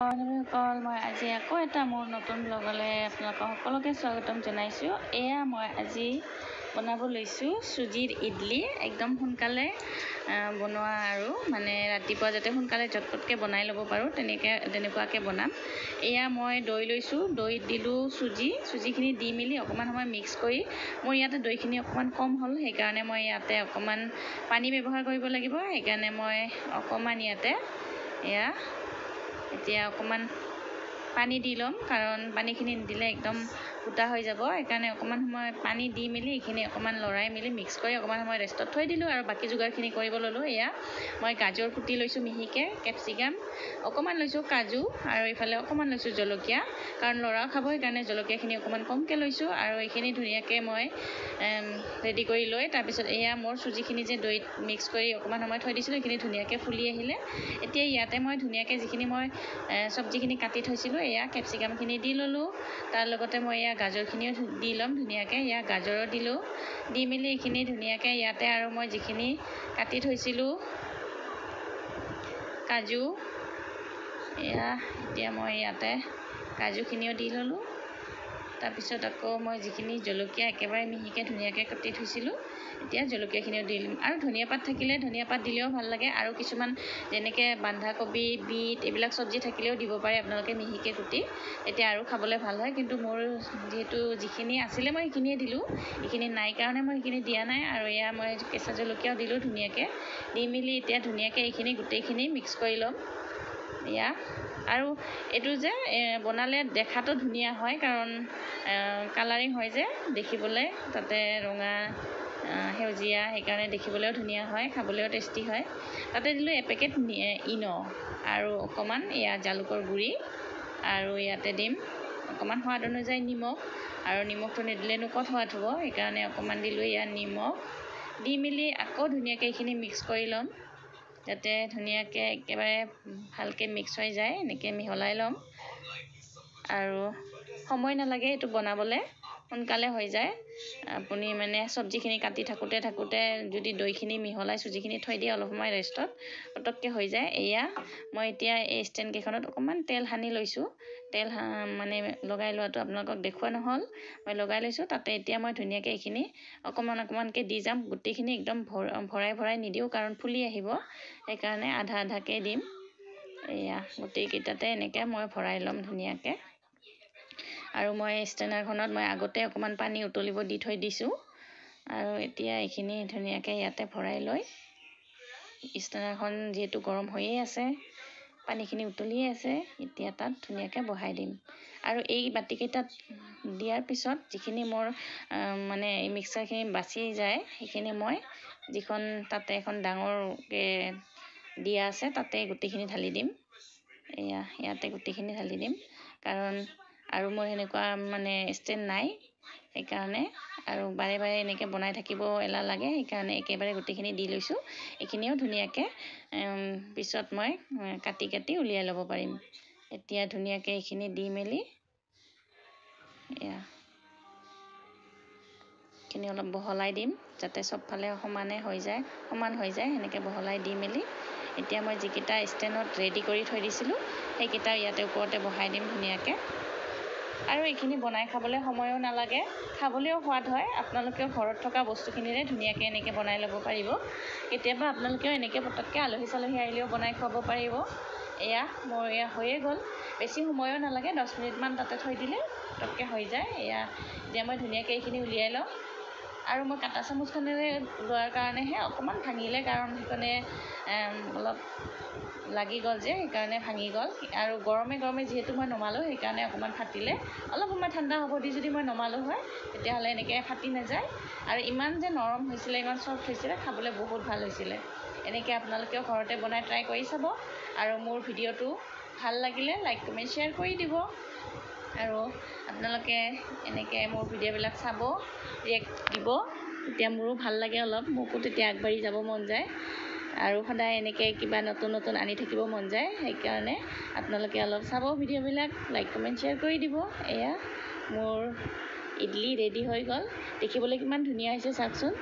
বন্ধুসকল, মই আজি আকৌ এটা মোৰ নতুন ব্লগলৈ আপোনালোকক সকলোকে স্বাগতম জনাইছোঁ। এয়া মই আজি বনাব লৈছোঁ চুজিৰ ইডলি। একদম সোনকালে বনোৱা আৰু মানে ৰাতিপুৱা যাতে সোনকালে ঝটপটকৈ বনাই ল'ব পাৰোঁ তেনেকুৱাকৈ বনাম। এয়া মই দৈ লৈছোঁ, দৈত দিলোঁ চুজিখিনি দি মেলি অকণমান সময় মিক্স কৰি, মোৰ ইয়াতে দৈখিনি অকণমান কম হ'ল, সেইকাৰণে মই ইয়াতে অকণমান পানী ব্যৱহাৰ কৰিব লাগিব। সেইকাৰণে মই অকণমান ইয়াতে এতিয়া অকণমান পানী দি ল'ম, কাৰণ পানীখিনি নিদিলে একদম গোটা হৈ যাব। সেইকাৰণে অকণমান সময় পানী দি মেলি এইখিনি অকণমান লৰাই মেলি মিক্স কৰি অকণমান সময় ৰেষ্টত থৈ দিলোঁ আৰু বাকী যোগাৰখিনি কৰিব ল'লোঁ। এয়া মই গাজৰ কুটি লৈছোঁ মিহিকৈ, কেপচিকাম অকণমান লৈছোঁ, কাজু আৰু এইফালে অকণমান লৈছোঁ জলকীয়া, কাৰণ ল'ৰাও খাব, সেইকাৰণে জলকীয়াখিনি অকণমান কমকৈ লৈছোঁ। আৰু এইখিনি ধুনীয়াকৈ মই ৰেডি কৰি লৈ তাৰপিছত এয়া মোৰ চুজিখিনি যে দৈত মিক্স কৰি অকণমান সময় থৈ দিছিলোঁ, সেইখিনি ধুনীয়াকৈ ফুলি আহিলে। এতিয়া ইয়াতে মই ধুনীয়াকৈ যিখিনি মই চব্জিখিনি কাটি থৈছিলোঁ, এয়া কেপচিকামখিনি দি ল'লোঁ। তাৰ লগতে মই এয়া গাজৰখিনিও দি ল'ম ধুনীয়াকৈ। এয়া গাজৰো দিলোঁ, দি মেলি এইখিনি ধুনীয়াকৈ ইয়াতে আৰু মই যিখিনি কাটি থৈছিলোঁ কাজু, এতিয়া মই ইয়াতে কাজুখিনিও দি ল'লোঁ। তাৰপিছত আকৌ মই যিখিনি জলকীয়া একেবাৰে মিহিকৈ ধুনীয়াকৈ কাটি থৈছিলোঁ, এতিয়া জলকীয়াখিনিও দি ল'ম। আৰু ধনিয়া পাত থাকিলে ধনিয়া পাত দিলেও ভাল লাগে, আৰু কিছুমান যেনেকৈ বন্ধাকবি, বিট এইবিলাক চব্জি থাকিলেও দিব পাৰে আপোনালোকে মিহিকৈ কুটি, এতিয়া আৰু খাবলৈ ভাল হয়। কিন্তু মোৰ যিহেতু যিখিনি আছিলে মই সেইখিনিয়ে দিলোঁ, এইখিনি নাই কাৰণে মই সেইখিনি দিয়া নাই। আৰু এয়া মই কেঁচা জলকীয়াও দিলোঁ ধুনীয়াকৈ, দি মেলি এতিয়া ধুনীয়াকৈ এইখিনি গোটেইখিনি মিক্স কৰি ল'ম। আৰু এইটো যে বনালে দেখাতো ধুনীয়া হয়, কাৰণ কালাৰিং হয় যে দেখিবলৈ, তাতে ৰঙা সেউজীয়া, সেইকাৰণে দেখিবলৈও ধুনীয়া হয়, খাবলৈও টেষ্টি হয়। তাতে দিলোঁ এপেকেট ইনো আৰু অকণমান জালুকৰ গুড়ি, আৰু ইয়াতে দিম অকণমান সোৱাদ অনুযায়ী নিমখ, আৰু নিমখটো নিদিলেনো ক'ত সোৱাদ হ'ব, সেইকাৰণে অকণমান দিলোঁ নিমখ। দি মেলি আকৌ ধুনীয়াকৈ এইখিনি মিক্স কৰি ল'ম, যাতে ধুনীয়াকৈ একেবাৰে ভালকৈ মিক্স হৈ যায়, এনেকৈ মিহলাই ল'ম। আৰু সময় নালাগে এইটো বনাবলৈ, সোনকালে হৈ যায়। আপুনি মানে চব্জিখিনি কাটি থাকোঁতে যদি দৈখিনি মিহলাই চুজিখিনি থৈ দিয়ে অলপ সময় ৰেষ্টত, পটককৈ হৈ যায়। এয়া মই এতিয়া এই ষ্টেণ্ড কেইখনত অকণমান তেল সানি লৈছোঁ, তেল মানে লগাই লোৱাটো আপোনালোকক দেখুওৱা নহ'ল, মই লগাই লৈছোঁ। তাতে এতিয়া মই ধুনীয়াকৈ এইখিনি অকণমানকৈ দি যাম, গোটেইখিনি একদম ভৰাই নিদিওঁ, কাৰণ ফুলি আহিব, সেইকাৰণে আধা আধাকৈ দিম। এয়া গোটেইকেইটাতে এনেকৈ মই ভৰাই ল'ম ধুনীয়াকৈ। আৰু মই ষ্টেণ্ডাৰখনত মই আগতে অকণমান পানী উতলিব দি থৈ দিছোঁ, আৰু এতিয়া এইখিনি ধুনীয়াকৈ ইয়াতে ভৰাই লৈ, ষ্টেণ্ডাৰখন যিহেতু গৰম হৈয়ে আছে, পানীখিনি উতলিয়ে আছে, এতিয়া তাত ধুনীয়াকৈ বহাই দিম। আৰু এই বাতিকেইটাত দিয়াৰ পিছত যিখিনি মোৰ মানে এই মিক্সাৰখিনি বাচি যায়, সেইখিনি মই যিখন তাতে এখন ডাঙৰকৈ দিয়া আছে তাতে গোটেইখিনি ঢালি দিম। ইয়াতে গোটেইখিনি ঢালি দিম, কাৰণ আৰু মোৰ সেনেকুৱা মানে ষ্টেণ্ড নাই, সেইকাৰণে আৰু বাৰে এনেকৈ বনাই থাকিব এলাহ লাগে, সেইকাৰণে একেবাৰে গোটেইখিনি দি লৈছোঁ। এইখিনিও ধুনীয়াকৈ পিছত মই কাটি উলিয়াই ল'ব পাৰিম। এতিয়া ধুনীয়াকৈ এইখিনি দি মেলি এইখিনি অলপ বহলাই দিম, যাতে চবফালে সমান হৈ যায়, সেনেকৈ বহলাই দি মেলি এতিয়া মই যিকেইটা ষ্টেণ্ডত ৰেডি কৰি থৈ দিছিলোঁ, সেইকেইটা ইয়াতে ওপৰতে বহাই দিম ধুনীয়াকৈ। আৰু এইখিনি বনাই খাবলৈ সময়ো নালাগে, খাবলৈও সোৱাদ হয়। আপোনালোকেও ঘৰত থকা বস্তুখিনিৰে ধুনীয়াকৈ এনেকৈ বনাই ল'ব পাৰিব। কেতিয়াবা আপোনালোকেও এনেকৈ পটককৈ আলহী চালহী আহিলেও বনাই খুৱাব পাৰিব। মোৰ হৈয়ে গ'ল, বেছি সময়ো নালাগে, 10 মিনিটমান তাতে থৈ দিলে পটককৈ হৈ যায়। এতিয়া মই ধুনীয়াকৈ এইখিনি উলিয়াই লওঁ, আৰু মই কাটা চামুচখনেৰে লোৱাৰ কাৰণেহে অকণমান ভাঙিলে, কাৰণ সেইখনে অলপ লাগি গ'ল যে, সেইকাৰণে ভাঙি গ'ল। আৰু গৰমে যিহেতু মই নমালোঁ, সেইকাৰণে অকণমান ফাটিলে। অলপ সময় ঠাণ্ডা হ'ব দি যদি মই নমালোঁ হয়, তেতিয়াহ'লে এনেকৈ ফাটি নাযায়। আৰু ইমান যে নৰম হৈছিলে, ইমান চফ্ট হৈছিলে, খাবলৈ বহুত ভাল হৈছিলে। এনেকৈ আপোনালোকেও ঘৰতে বনাই ট্ৰাই কৰি চাব। আৰু মোৰ ভিডিঅ'টো ভাল লাগিলে লাইক কমেণ্ট শ্বেয়াৰ কৰি দিব। আৰু আপোনালোকে এনেকৈ মোৰ ভিডিঅ'বিলাক চাব, ৰিয়েক্ট দিব, তেতিয়া মোৰো ভাল লাগে অলপ, মোকো তেতিয়া আগবাঢ়ি যাব মন যায়, আৰু সদায় এনেকৈ কিবা নতুন আনি থাকিব মন যায়। সেইকাৰণে আপোনালোকে অলপ চাব ভিডিঅ'বিলাক, লাইক কমেণ্ট শ্বেয়াৰ কৰি দিব। মোৰ ইডলি ৰেডি হৈ গ'ল, দেখিবলৈ কিমান ধুনীয়া হৈছে চাওকচোন।